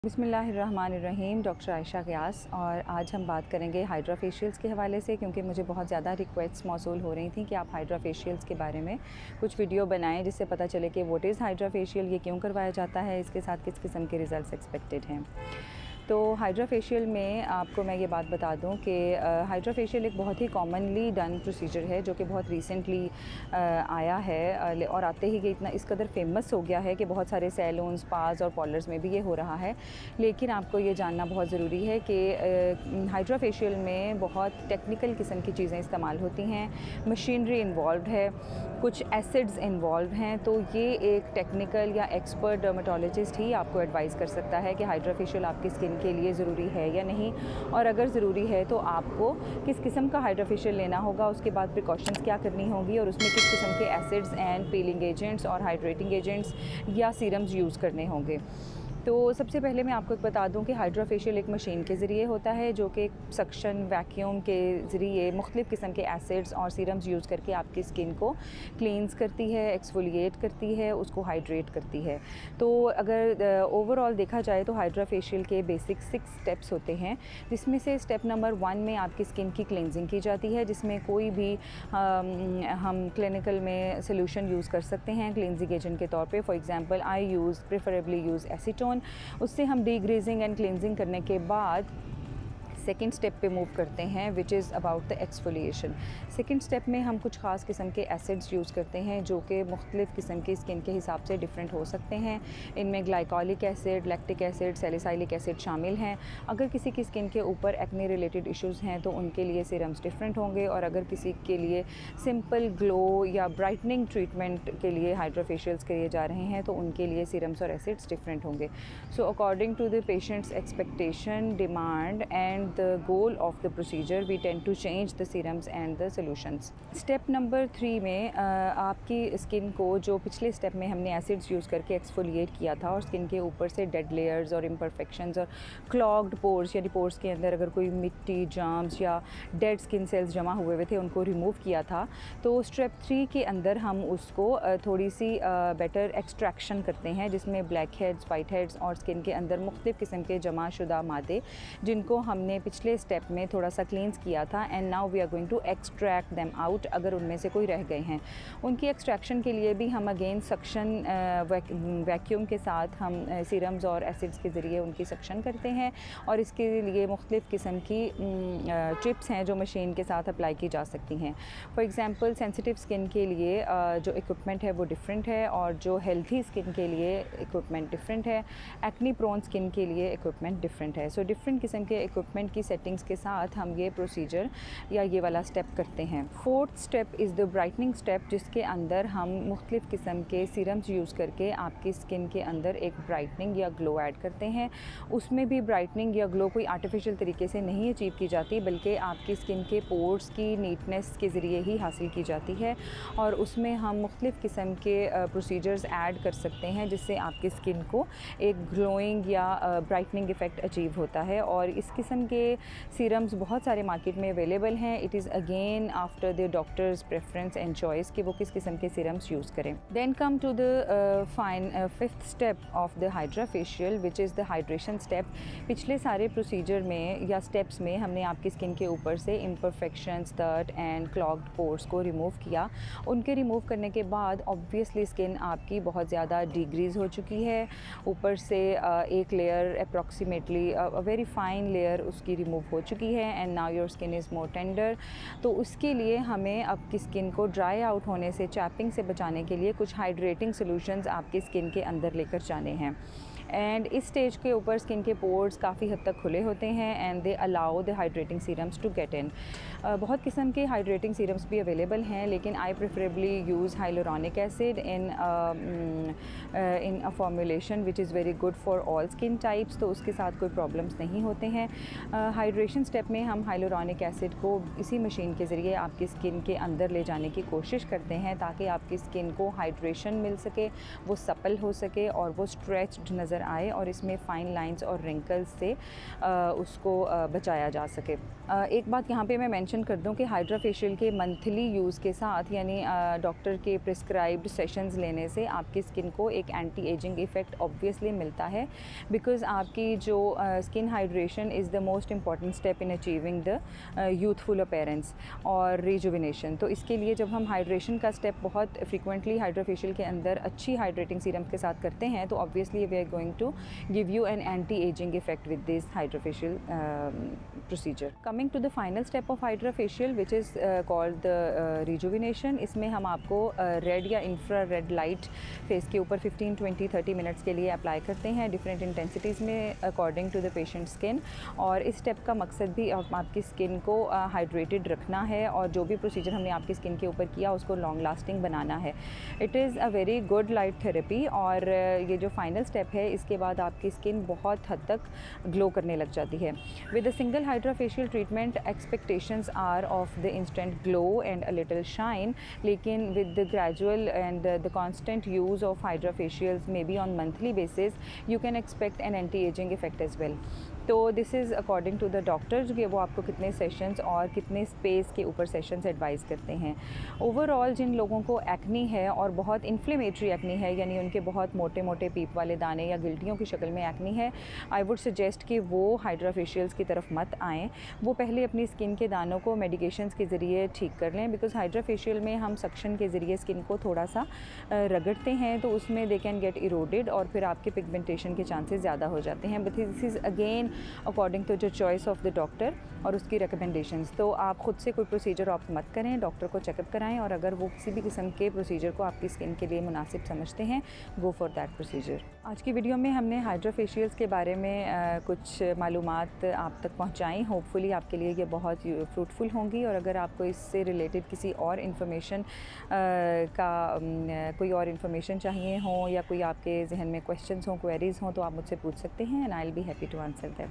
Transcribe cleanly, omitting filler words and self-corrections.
बिस्मिल्लाहिर्रहमानिर्रहीम। Doctor Ayesha Geass और आज हम बात करेंगे हाइड्रा फेशियल्स के हवाले से, क्योंकि मुझे बहुत ज़्यादा रिक्वेस्ट्स मौसूल हो रही थी कि आप हाइड्रा फेशियल्स के बारे में कुछ वीडियो बनाएं जिससे पता चले कि व्हाट इज़ हाइड्रा फेशियल, ये क्यों करवाया जाता है, इसके साथ किस किस्म के रिज़ल्ट्स एक्सपेक्टेड हैं। तो हाइड्रा फेशियल में आपको मैं ये बात बता दूं कि हाइड्रा फेशियल एक बहुत ही कॉमनली डन प्रोसीजर है जो कि बहुत रिसेंटली आया है और आते ही इतना इस कदर फेमस हो गया है कि बहुत सारे सैलून, स्पास और पार्लर्स में भी ये हो रहा है। लेकिन आपको ये जानना बहुत ज़रूरी है कि हाइड्रा फेशियल में बहुत टेक्निकल किस्म की चीज़ें इस्तेमाल होती हैं, मशीनरी इन्वॉल्व है, कुछ एसिड्स इन्वॉल्व हैं। तो ये एक टेक्निकल या एक्सपर्ट डर्मेटोलॉजिस्ट ही आपको एडवाइस कर सकता है कि हाइड्रा फेशियल आपकी स्किन के लिए ज़रूरी है या नहीं, और अगर ज़रूरी है तो आपको किस किस्म का हाइड्रा फेशियल लेना होगा, उसके बाद प्रिकॉशंस क्या करनी होगी और उसमें किस किस्म के एसिड्स एंड पीलिंग एजेंट्स और हाइड्रेटिंग एजेंट्स या सीरम्स यूज़ करने होंगे। तो सबसे पहले मैं आपको बता दूं कि हाइड्रा फेशियल एक मशीन के ज़रिए होता है जो कि सक्शन वैक्यूम के ज़रिए मुख्तलिफ़ किस्म के एसिड्स और सीरम्स यूज़ करके आपकी स्किन को क्लींस करती है, एक्सफोलिएट करती है, उसको हाइड्रेट करती है। तो अगर ओवरऑल देखा जाए तो हाइड्रा फेशियल के बेसिक 6 स्टेप्स होते हैं, जिसमें से स्टेप नंबर 1 में आपकी स्किन की क्लिनजिंग की जाती है, जिसमें कोई भी हम क्लिनिकल में सोल्यूशन यूज़ कर सकते हैं क्लिनजिंग एजेंट के तौर पे। For example I preferably use acetone. उससे हम डीग्रीजिंग एंड क्लिनजिंग करने के बाद सेकेंड स्टेप पे मूव करते हैं, which is about the exfoliation. Second step में हम कुछ ख़ास किस्म के एसिड्स यूज़ करते हैं जो कि मुख्तलिफ़ किस्म की स्किन के हिसाब से डिफरेंट हो सकते हैं। इनमें glycolic acid, lactic acid, salicylic acid शामिल हैं। अगर किसी की स्किन के ऊपर एक्ने रिलेटेड इश्यूज़ हैं तो उनके लिए सीरम्स डिफरेंट होंगे, और अगर किसी के लिए सिंपल ग्लो या ब्राइटनिंग ट्रीटमेंट के लिए हाइड्रा फेशियल्स किए जा रहे हैं तो उनके लिए सीरम्स और एसिड्स डिफरेंट होंगे। So according to the patient's expectation, demand and the goal of the procedure, we tend to change the serums and the solutions. Step number 3 में आपकी स्किन को, जो पिछले स्टेप में हमने एसिड्स यूज़ करके एक्सफोलिएट किया था और स्किन के ऊपर से डेड लेयर्स और इम्परफेक्शंस और क्लॉग्ड पोर्स यानी पोर्स के अंदर अगर कोई मिट्टी, जर्म्स या डेड स्किन सेल्स जमा हुए थे उनको रिमूव किया था, तो स्टेप 3 के अंदर हम उसको थोड़ी सी बेटर एक्सट्रैक्शन करते हैं, जिसमें ब्लैक हेड्स, वाइट हेड्स और स्किन के अंदर मुख्तलिफ़ किस्म के जमा शुदा मादे जिनको हमने पिछले स्टेप में थोड़ा सा क्लींस किया था, and now we are going to extract them out अगर उनमें से कोई रह गए हैं। उनकी एक्सट्रैक्शन के लिए भी हम अगेन सक्शन वैक्यूम के साथ हम सीरम्स और एसिड्स के ज़रिए उनकी सक्शन करते हैं, और इसके लिए मुख्तलिफ़ किस्म की ट्रिप्स हैं जो मशीन के साथ अप्लाई की जा सकती हैं। फॉर एग्ज़ाम्पल सेंसिटिव स्किन के लिए जो इक्विपमेंट है वो डिफरेंट है, और जो हेल्थी स्किन के लिए इक्विपमेंट डिफरेंट है, एक्ने प्रोन स्किन के लिए इक्विपमेंट डिफरेंट है। सो डिफरेंट किस्म के इक्विपमेंट की सेटिंग्स के साथ हम ये प्रोसीजर या ये वाला स्टेप करते हैं। Fourth step is the brightening step, जिसके अंदर हम मुख्तलिफ़ किस्म के सीरम्स यूज़ करके आपकी स्किन के अंदर एक ब्राइटनिंग या ग्लो ऐड करते हैं। उसमें भी ब्राइटनिंग या ग्लो कोई आर्टिफिशियल तरीके से नहीं अचीव की जाती, बल्कि आपकी स्किन के पोर्स की नीटनेस के ज़रिए ही हासिल की जाती है, और उसमें हम मुख्तलिफ़ किस्म के प्रोसीजर्स ऐड कर सकते हैं जिससे आपकी स्किन को एक ग्लोइंग या ब्राइटनिंग इफ़ेक्ट अचीव होता है। और इस किस्म के सीरम्स बहुत सारे मार्केट में अवेलेबल हैं। It is again after the doctor's preference and choice कि वो किस किस्म के सीरम्स यूज़ करें। Then come to the fifth step of the hydra facial, which is the hydration step. पिछले सारे प्रोसीजर में या स्टेप्स में हमने आपकी स्किन के ऊपर से imperfections, dirt and clogged pores को रिमूव किया। उनके रिमूव करने के बाद ऑब्वियसली स्किन आपकी बहुत ज़्यादा डिग्रीज हो चुकी है, ऊपर से एक layer approximately very fine layer उसकी रिमूव हो चुकी है, and now your skin is more tender. तो उसके लिए हमें आपकी स्किन को ड्राई आउट होने से, चैपिंग से बचाने के लिए कुछ हाइड्रेटिंग सॉल्यूशंस आपकी स्किन के अंदर लेकर जाने हैं। एंड इस स्टेज के ऊपर स्किन के पोर्स काफ़ी हद तक खुले होते हैं, and they allow the hydrating serums to get in. बहुत किस्म के हाइड्रेटिंग सीरम्स भी अवेलेबल हैं, लेकिन I preferably use hyaluronic acid in a formulation which is very good for all skin types, तो उसके साथ कोई प्रॉब्लम्स नहीं होते हैं। हाइड्रेशन स्टेप में हम हाइलोरॉनिक एसिड को इसी मशीन के ज़रिए आपकी स्किन के अंदर ले जाने की कोशिश करते हैं ताकि आपकी स्किन को हाइड्रेशन मिल सके, वो सपल हो सके और वो स्ट्रेच्ड नज़र नज़र आए और इसमें फ़ाइन लाइंस और रिंकल्स से उसको बचाया जा सके। एक बात यहाँ पे मैं मेंशन कर दूँ कि हाइड्रा फेशियल के मंथली यूज़ के साथ यानी डॉक्टर के प्रिस्क्राइब्ड सेशंस लेने से आपकी स्किन को एक एंटी एजिंग इफ़ेक्ट ऑब्वियसली मिलता है, बिकॉज़ आपकी जो skin hydration is the most important step in achieving the youthful appearance और रिजुविनेशन। तो इसके लिए जब हम हाइड्रेशन का स्टेप बहुत फ्रीक्वेंटली हाइड्रा फेशियल के अंदर अच्छी हाइड्रेटिंग सीरम के साथ करते हैं तो obviously we are going to give you an anti ageing effect with this hydra facial procedure. Coming to the final step of hydra facial which is called the rejuvenation. इसमें हम आपको red या infra red light face के ऊपर 15, 20, 30 minutes के लिए apply करते हैं डिफरेंट इंटेंसिटीज़ में according to the patient skin. और इस स्टेप का मकसद भी आपकी स्किन को हाइड्रेटेड रखना है और जो भी प्रोसीजर हमने आपकी स्किन के ऊपर किया उसको लॉन्ग लास्टिंग बनाना है। It is a very good light therapy और ये जो फाइनल स्टेप है इसके बाद आपकी स्किन बहुत हद तक ग्लो करने लग जाती है। With a single hydra facial treatment expectations are of the instant glow and a little shine, लेकिन with the gradual and the constant use of hydra facials may be on monthly basis you can expect an anti ageing effect as well. तो this is according to the doctor कि वो आपको कितने sessions और कितने space के ऊपर sessions advice करते हैं। ओवरऑल जिन लोगों को एक्नी है और बहुत इन्फ्लेमेटरी एक्नी है यानी उनके बहुत मोटे मोटे पीप वाले दाने या गिल्टियों की शक्ल में एक्नी है, आई वुड सजेस्ट कि वो हाइड्रा फेशियल्स की तरफ मत आएँ। वो पहले अपनी स्किन के दानों को मेडिकेशंस के ज़रिए ठीक कर लें, बिकॉज़ हाइड्रा फेशियल में हम सक्शन के ज़रिए स्किन को थोड़ा सा रगड़ते हैं तो उसमें दे कैन गेट इरोडेड और फिर आपके पिगमेंटेशन के चांसेस ज़्यादा हो जाते हैं। But this is again according to the choice of the doctor और उसकी रिकमेंडेशंस। तो आप ख़ुद से कोई प्रोसीजर ऑप्ट मत करें, डॉक्टर को चेकअप कराएं और अगर वो किसी भी किस्म के प्रोसीजर को आपकी स्किन के लिए मुनासिब समझते हैं, गो फॉर दैट प्रोसीजर। आज की वीडियो में हमने हाइड्रा फेशियल्स के बारे में कुछ मालूमात आप तक पहुँचाई। होपफुली आपके लिए ये बहुत फ्रूटफुल होंगी और अगर आपको इससे रिलेटेड किसी और इन्फॉर्मेशन कोई और इन्फॉर्मेशन चाहिए हो या कोई आपके जहन में क्वेश्चंस हों, क्वेरीज़ हों तो आप मुझसे पूछ सकते हैं and I will be happy to answer them.